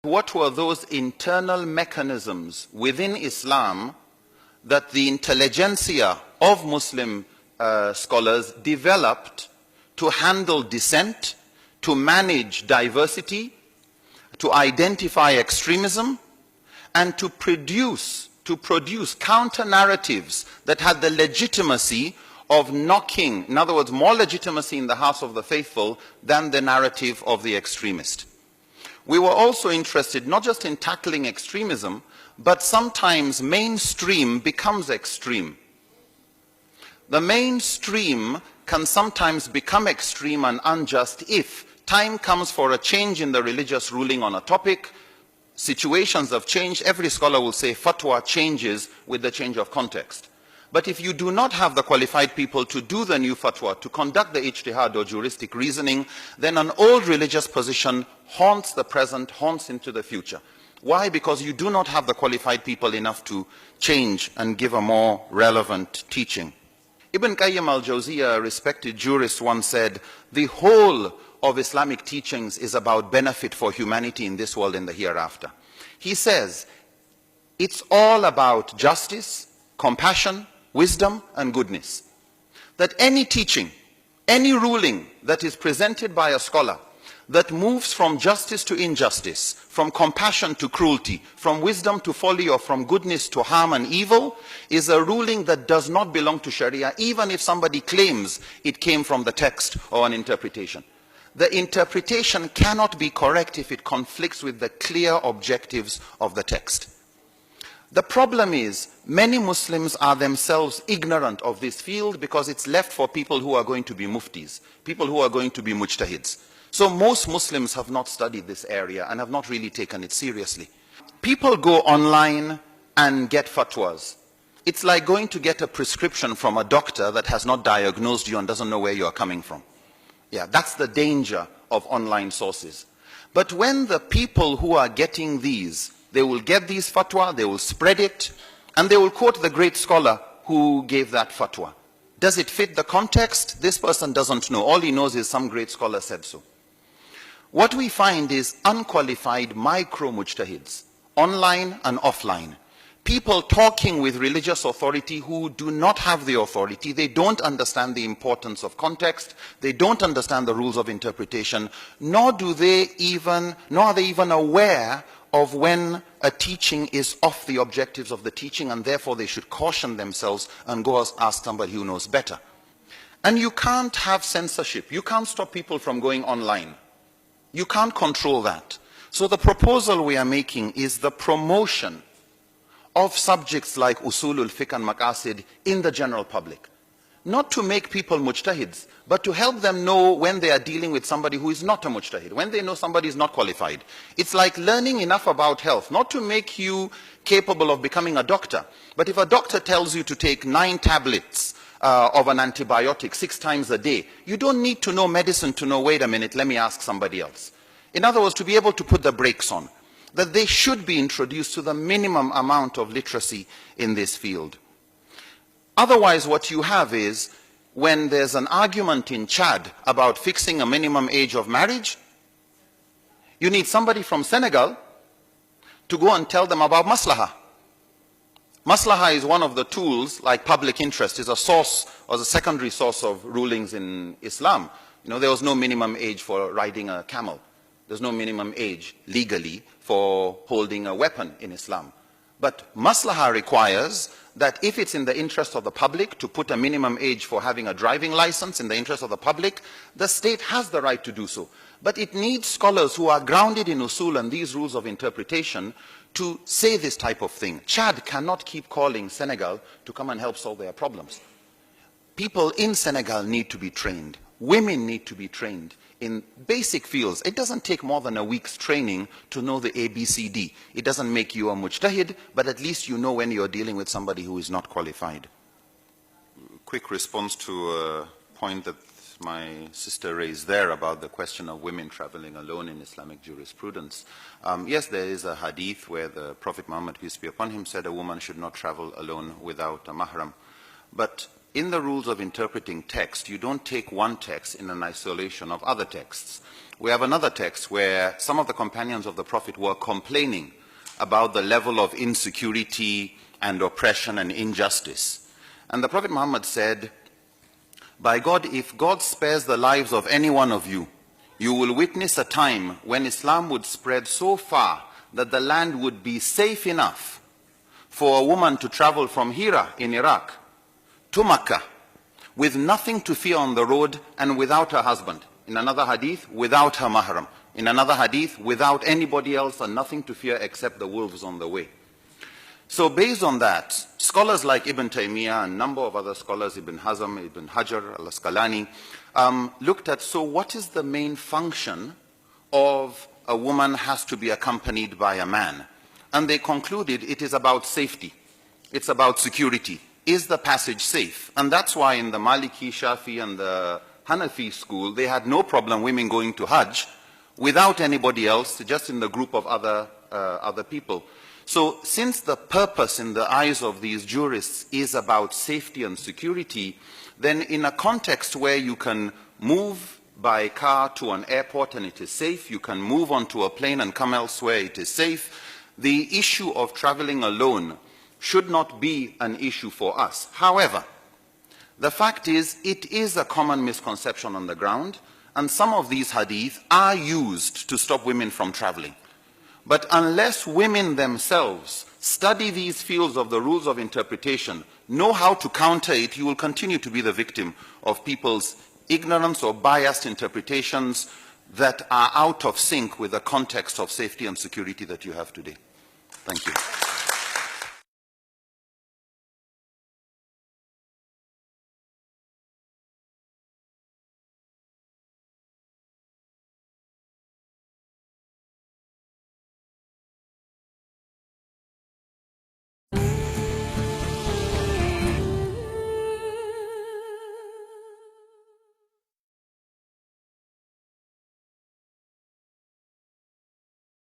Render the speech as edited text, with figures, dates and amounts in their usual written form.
What were those internal mechanisms within Islam that the intelligentsia of Muslim scholars developed to handle dissent, to manage diversity, to identify extremism, and to produce counter-narratives that had the legitimacy of knocking, in other words, more legitimacy in the house of the faithful than the narrative of the extremist. We were also interested not just in tackling extremism, but sometimes mainstream becomes extreme. The mainstream can sometimes become extreme and unjust if time comes for a change in the religious ruling on a topic. Situations have changed. Every scholar will say fatwa changes with the change of context. But if you do not have the qualified people to do the new fatwa, to conduct the ijtihad or juristic reasoning, then an old religious position haunts the present, haunts into the future. Why? Because you do not have the qualified people enough to change and give a more relevant teaching. Ibn Qayyim al-Jawziyah, a respected jurist, once said, the whole of Islamic teachings is about benefit for humanity in this world and the hereafter. He says, it's all about justice, compassion, wisdom, and goodness. That any teaching, any ruling that is presented by a scholar that moves from justice to injustice, from compassion to cruelty, from wisdom to folly, or from goodness to harm and evil, is a ruling that does not belong to Sharia, even if somebody claims it came from the text or an interpretation. The interpretation cannot be correct if it conflicts with the clear objectives of the text. The problem is, many Muslims are themselves ignorant of this field because it's left for people who are going to be muftis, people who are going to be mujtahids. So most Muslims have not studied this area and have not really taken it seriously. People go online and get fatwas. It's like going to get a prescription from a doctor that has not diagnosed you and doesn't know where you are coming from. Yeah, that's the danger of online sources. But when the people who are getting these, they will get these fatwa, they will spread it, and they will quote the great scholar who gave that fatwa. Does it fit the context? This person doesn't know. All he knows is some great scholar said so. What we find is unqualified micro-mujtahids, online and offline. People talking with religious authority who do not have the authority. They don't understand the importance of context. They don't understand the rules of interpretation, nor are they even aware of when a teaching is off the objectives of the teaching, and therefore they should caution themselves and go ask somebody who knows better. And you can't have censorship. You can't stop people from going online. You can't control that. So the proposal we are making is the promotion of subjects like usulul fiqh and maqasid in the general public. Not to make people mujtahids, but to help them know when they are dealing with somebody who is not a mujtahid, when they know somebody is not qualified. It's like learning enough about health, not to make you capable of becoming a doctor. But if a doctor tells you to take 9 tablets of an antibiotic 6 times a day, you don't need to know medicine to know, wait a minute, let me ask somebody else. In other words, to be able to put the brakes on, that they should be introduced to the minimum amount of literacy in this field. Otherwise, what you have is, when there's an argument in Chad about fixing a minimum age of marriage, you need somebody from Senegal to go and tell them about maslaha. Maslaha is one of the tools, like public interest, is a source or a secondary source of rulings in Islam. You know, there was no minimum age for riding a camel. There's no minimum age legally for holding a weapon in Islam. But maslaha requires that if it's in the interest of the public to put a minimum age for having a driving license in the interest of the public, the state has the right to do so. But it needs scholars who are grounded in usul and these rules of interpretation to say this type of thing. Chad cannot keep calling Senegal to come and help solve their problems. People in Senegal need to be trained. Women need to be trained in basic fields. It doesn't take more than a week's training to know the ABCD. It doesn't make you a mujtahid, but at least you know when you're dealing with somebody who is not qualified. Quick response to a point that my sister raised there about the question of women traveling alone in Islamic jurisprudence. Yes, there is a hadith where the Prophet Muhammad, peace be upon him, said a woman should not travel alone without a mahram. But in the rules of interpreting text, you don't take one text in an isolation of other texts. we have another text where some of the companions of the Prophet were complaining about the level of insecurity and oppression and injustice. And the Prophet Muhammad said, by God, if God spares the lives of any one of you, you will witness a time when Islam would spread so far that the land would be safe enough for a woman to travel from Hira in Iraq to Makkah with nothing to fear on the road and without her husband. In another hadith, without her mahram. In another hadith, without anybody else and nothing to fear except the wolves on the way. So based on that, scholars like Ibn Taymiyyah and a number of other scholars, Ibn Hazm, Ibn Hajar, Al-Asqalani, looked at, so what is the main function of a woman has to be accompanied by a man? And they concluded it is about safety. It's about security. Is the passage safe? And that's why in the Maliki, Shaffii and the Hanafi school, they had no problem women going to Hajj without anybody else, just in the group of other people. So since the purpose in the eyes of these jurists is about safety and security, then in a context where you can move by car to an airport and it is safe, you can move onto a plane and come elsewhere, it is safe, the issue of traveling alone should not be an issue for us. However, the fact is, it is a common misconception on the ground, and some of these hadith are used to stop women from traveling. But unless women themselves study these fields of the rules of interpretation, know how to counter it, you will continue to be the victim of people's ignorance or biased interpretations that are out of sync with the context of safety and security that you have today. Thank you.